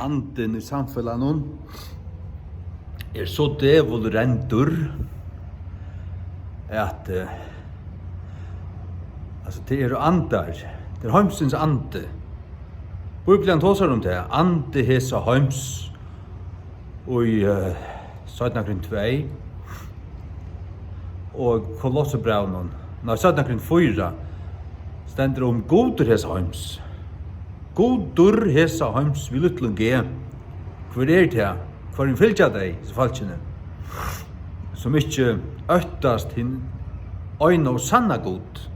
anden i samfellan så djävulrendur at alltså det andar, det heimsins ande. Bibelen tåsar om det, ande hesa heims og i 17:2 og Kolossebrevnen, 17:4 stendur om godur hesa heims. Godur hesa heims vi lutlun ge. Hver det her? Hver en fylgja deg, så falskjene. Som ikke øttast hin øyne og sanna god.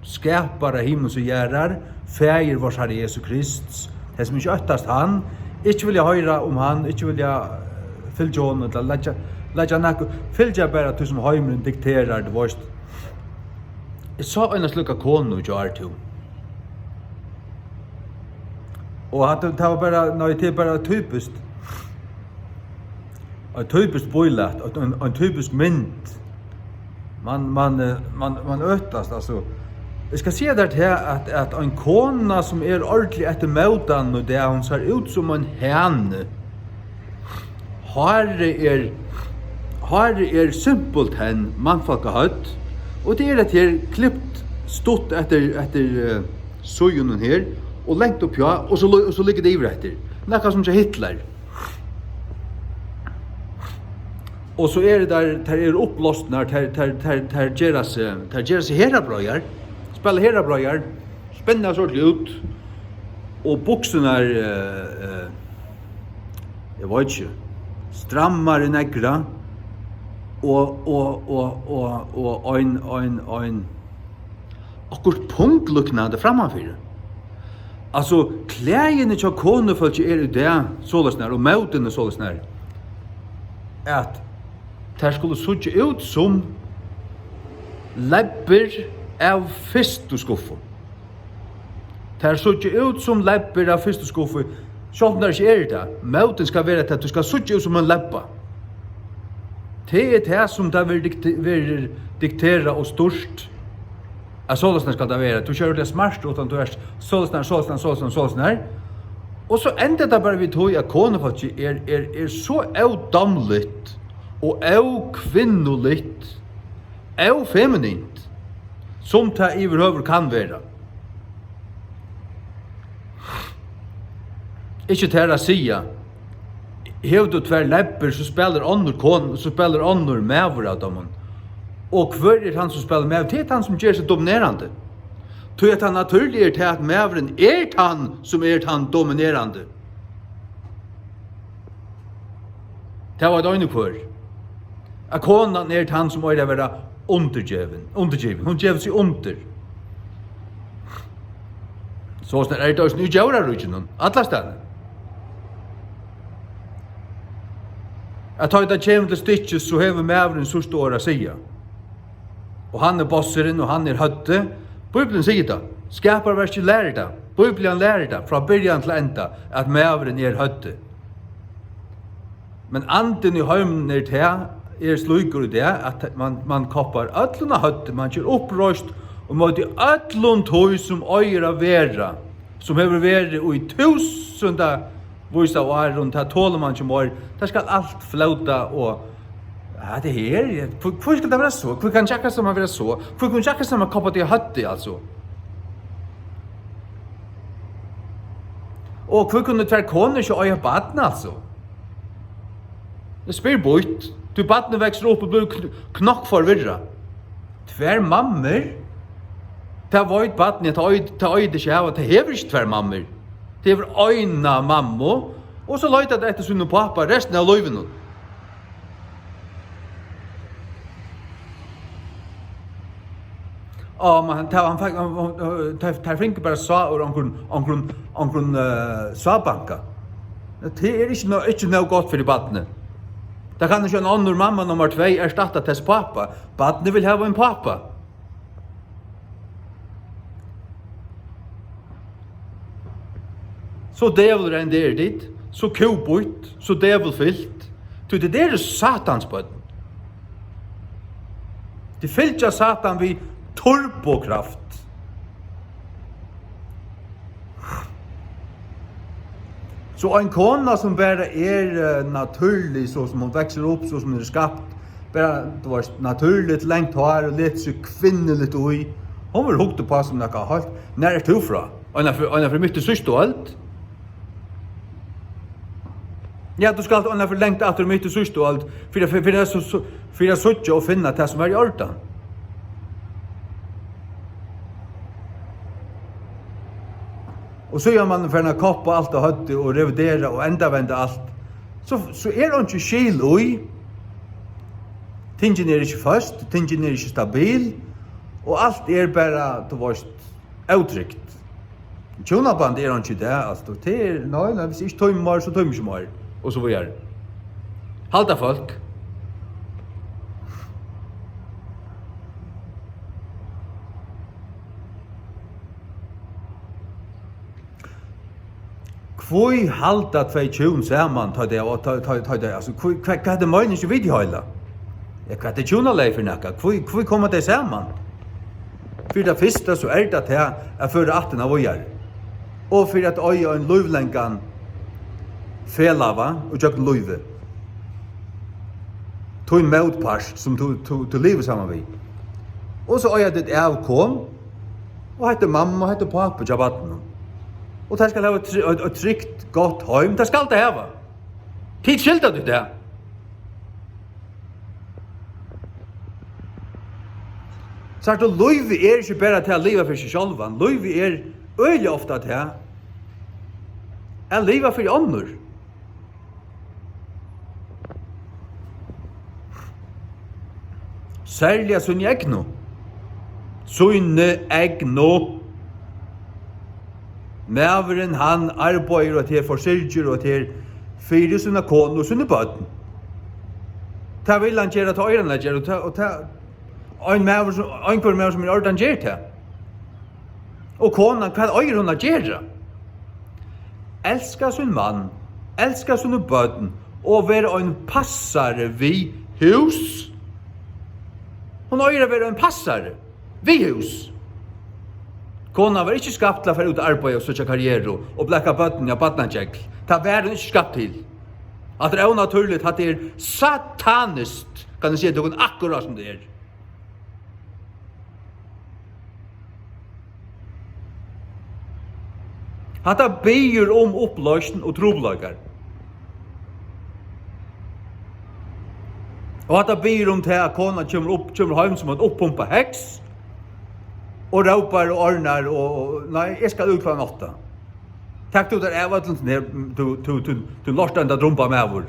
Skapare himmels og gjerrar, feir vårs Herre Jesu Krist. Det som ikke øttast han, ikke vilja høyra om han, ikke vilja fylgja hon, eller letja nekko, fylgja bare til som heimren dikterar det vårt. Jeg sa en slukka konu i Jartu. Og det var bare, nei, det er bare typisk, en typisk boilat, en typisk mynd. Man øttast, altså. Jeg skal si det her at en kona som ordentlig etter møtan og det, hun ser ut som en henne. Her er simpelt hen mannfolk har hatt, og det at her klippt stått etter søgenen her, og lengt opp ja, og så ligger det iver etter. Nekka som ikke Hitler. Og så det der opplåst når der gjør seg herabrøyer, spiller herabrøyer, spenner sortlig ut, og buksene jeg vet ikke, strammere negra, og en akkurat punktlukkende frammanfyrer. Altså, klægene til konefølt i det, sålesnær, og møtene sålesnær, at det skulle suttje ut som lebber av fyrsteskuffer. Det suttje ut som lebber av fyrsteskuffer, sånn det ikke det. Møten skal være at du skal suttje ut som en lebba. Det det som det vil diktera og størst. Sålesnær skal det være. Du kjører det smart, utan du sålesnær. Og så ender det bare vi tog at konefolk så avdamligt og avkvinnoligt, avfeminint, som det iverhøver kan være. Ikke til å si, hev du tver lepper, så spiller ånder mever av dem. Og hver han som spiller mever? Det han som gjør seg dominerande. Tog at han naturlig til at meveren han som han dominerande. Det var et øyne kvar. At konan han som å være undergiven. Hun gjev seg under. Så snar det også nye djaurarrukken, alle stedene. At ta det kjem til stitches, så hever meveren så stor å sige. Og han bosseren, og han høtte. Bibelen sier det. Skaparverket lærer det. Bibelen lærer det fra början til enda at meveren høtte. Men anden i heimen til sluker det at man koppar ölluna høtte, man kjør opprøst og måtte öllun tog som øyra vera, som hever vært i 1000 vissa år rundt her tåler man ikke mer, der skal alt flauta og ja, det her, hvor skal det være så? Hvor kan tjekka som man være så? Hvor kan tjekka som man koppar til høtte, altså? Og hvor kunne tver koner ikke øye baden, altså? Det spyr bort. Du baden vekster opp og blir knokk forvirra. Tver mammer, det var et baden, det øyde ikke av, det hever ikke tver mammer. Det hever øyna mamma, og så løyta det etter sunn og pappa resten av løyven. Men han fikk bare sa og omkring svabanka. Det ikke noe godt for badene. Det kan ikke en annen mamma nummer 2 erstatta til pappa. Badene vil ha en pappa. Så djävulen det dit, så kobort, så djävulfyllt. Det är satans bøtten. Det fyllt av satan vid turbokraft. Så en kona som bara naturlig, så som hon växer upp, så som hon skapt, bara det var naturligt längt hår och lite så kvinneligt ui. Hon var hukte på som något halt. När är du fra? Och när för mycket syst och allt. Ja, du ska alltid för längt att du mycket syst och allt. För det så och finna det som är i ordan. Och så gör man för en kopp och allt och hötte och revidera och ända vända allt. Så är det inte skil ui. Tingen är inte fast, tingen är inte stabil. Och allt är bara, du vet, uttryckt. Tjonaband är inte det, alltså. Det är, nej, hvis inte tömmar så tömmar inte mer. Och så vidare. Halta folk. Kvoi halta 20 saman ta det, alltså, vad det möjligt inte vidhålla? Vad det tjonalej för näka? Kvoi kommer det saman? För det första så är det här att föra 18 av år. Och för att öja en lövlängan felava och jag löve. Tog en motpart som du lever samman vid. Och så öja det avkom och hette mamma och hette pappa och vatten. Och det ska ha ett tryggt gott hem. Det ska det ha. Tid skilta du det. Så att löve är inte bara till att leva för sig själva. Löve är öliga ofta till att leva för andra. Särliga sin egno. Sunne egno. Mäveren han arbetar och till försörjer och till fyra sina kon och sina barn. Ta vill han göra till öron och ta en mäver som en mäver som är ordan ger till. Och konan kan öron göra. Älska sin man, älska sina barn och vara en passare vid hus. Hon öra vara en passare vid hus. Kona var inte skapt för ut arbeta och söka karriär och bläcka bötten i badnanjäkl. Det var inte skapt till. Att det är onaturligt att det är sataniskt, kan du säga, det är akkurat som det är. Att det ber om upplösning och troblagar. Och att det ber om det att kona kommer hem som att uppumpa häx. Och ropar och ordnar och nej, jag ska ut klockan 8. Tack du där är till du låst den där drumpa med vår.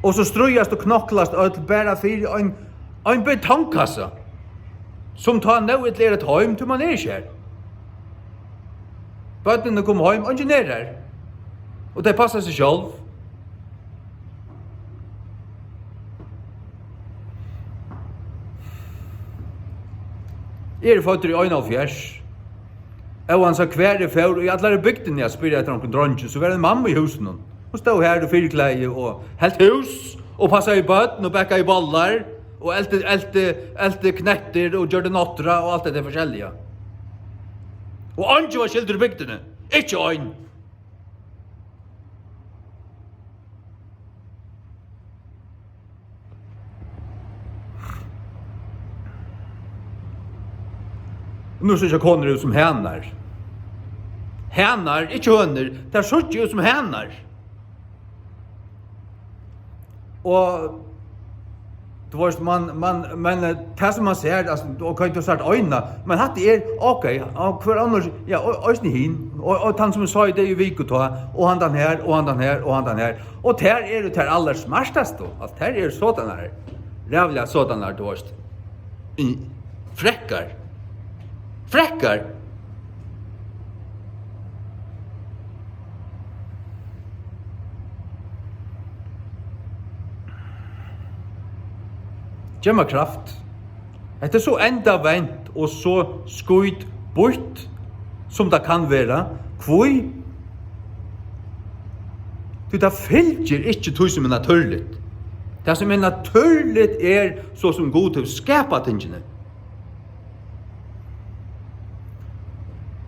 Och så ströjas och knocklas öll bara för en betongkassa som tar nu ett litet hem till man är kär. Bötterna kommer hem och ingenierar. Och det passar sig själv. Er fötter i 1,5. Och han sa kvar i för och i alla bygden jag spyrde efter någon dronje så var det en mamma i husen. Hon stod här och fyrkläde och helt hus och passade i bötten och bäcka i bollar och älte knätter och gjorde nottra och allt det förskälliga. Och Anjo var skilder i bygden. Inte en. Nu så jag koner ut som hänar. Hänar, inte höner. Det är så ut som hänar. Och det var men det som man ser alltså då kan inte starta ögonen men hade är okej och för annars ja ösni hin och han som sa det ju vik ta och han den här och han den här och han den här och här är det här allra smartast då att här är sådana här rävliga sådana här då i fräckar Gemma kraft. Det är så ända vänt och så skuit bort som det kan vara. Kvoi? Det fylgjer inte tog som är naturligt. Det som är naturligt är så som god till skapa tingene.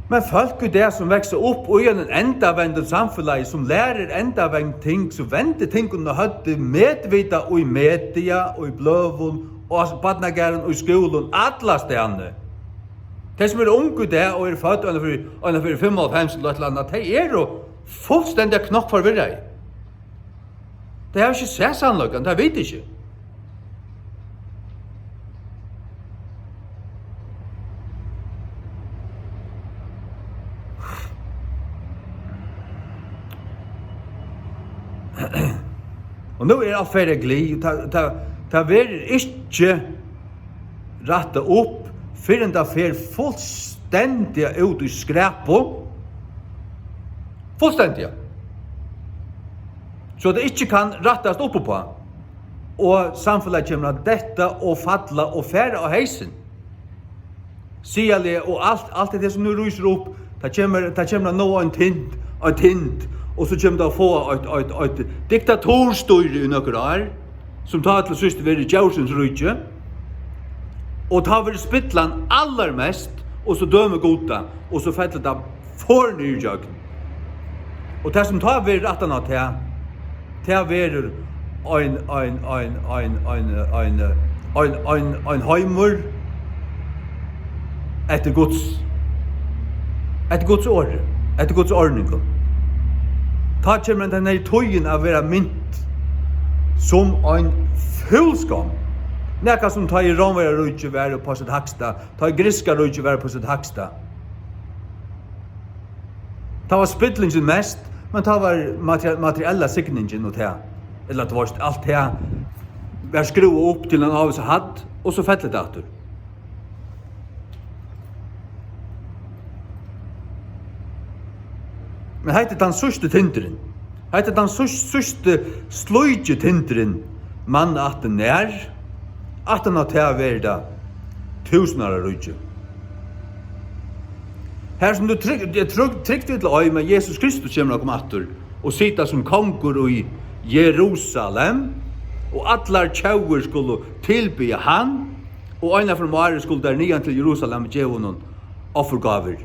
Men folk er det som vekser opp og en endavendende samfunn som lærer endavendende ting, som venter ting og hadde medvita og i media og i bløvun og badnagæren og i skolen, alle stedene. De som er unge det og er født under 55 eller et eller annet, de er jo fullstendig knokk forvirret. De har ikke sett sannløkken, de vet ikke. Og nå er alt ferdig glid, ta verer ikke rette opp, før en da fer fullstendig ut i skræpo. Fullstendig. Så det ikke kan rettast oppe på. Og samfunnet kommer av dette og falla og færre av heisen. Sialige og alt det som nu ryser opp, det kommer nå en tint, og så kommer det å få et diktatorstyre i noen år, som tar til sist ved Djævsens rydje, og tar ved spittlan allermest, og så dømer gota, og så fettler det for nyrjøkken. Og det som tar ved retten av det, det er ein heimur etter Guds ord, etter Guds ordning. Ta kommer den her tøyen av være mynt som ein fullskam. Nekka som tar i romvera rujtje være på sitt haksta, ta i griska rujtje være på sitt haksta. Ta var spittlingen mest, men ta var materiella sikningen og ta. Eller det var alt det var skruva opp til en av seg hatt, og så fettlet det atter. Men heit den sørste tinderen. Heit den sørste sløyge tinderen mann at den at den har til å være da tusenar av rydje. Her som du trygt til øy med Jesus Kristus kommer å komme atter og sitta som kongur i Jerusalem og atlar tjauer skulle tilby han og øyna fra Mare skulle der nian til Jerusalem gjeva noen offergaver.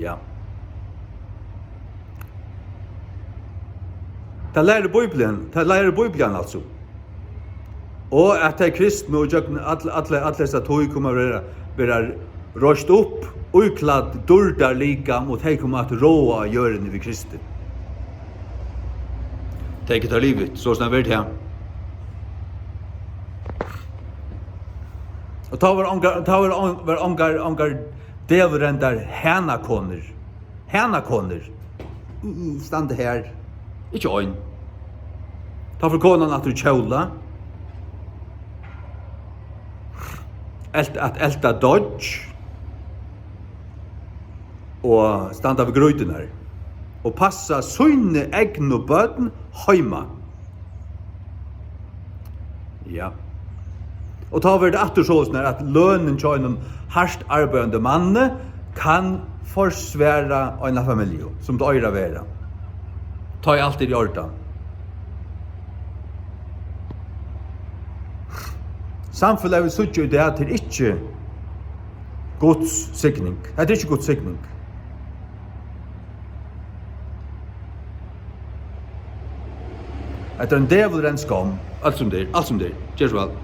Ja. Det lærer Bibelen altså. Og at det er kristne og alle disse tog kommer å være røst opp, ukladd, dårdar lika, mot de kommer at råa gjørende ved Kristi. Det er ikke ta livet, så snart vært her. Og ta var ongar deveren der hænakoner. Hænakoner. Stande her. Ikke øyn. Ta for konan at du kjøla. At elta dodge. Og standa ved grøyten her. Og passa sønne egn og bøten heima. Ja. Og ta var det ettersåsene at lønnen til en hardt arbeidende manne kan forsvære en familie, som det øyre være. Ta i alltid i orden. Samfunnet vil suttje i det til ikke Guds signing. Det er ikke Guds signing. Etter en djevel renskam, alt som det, gjør så vel.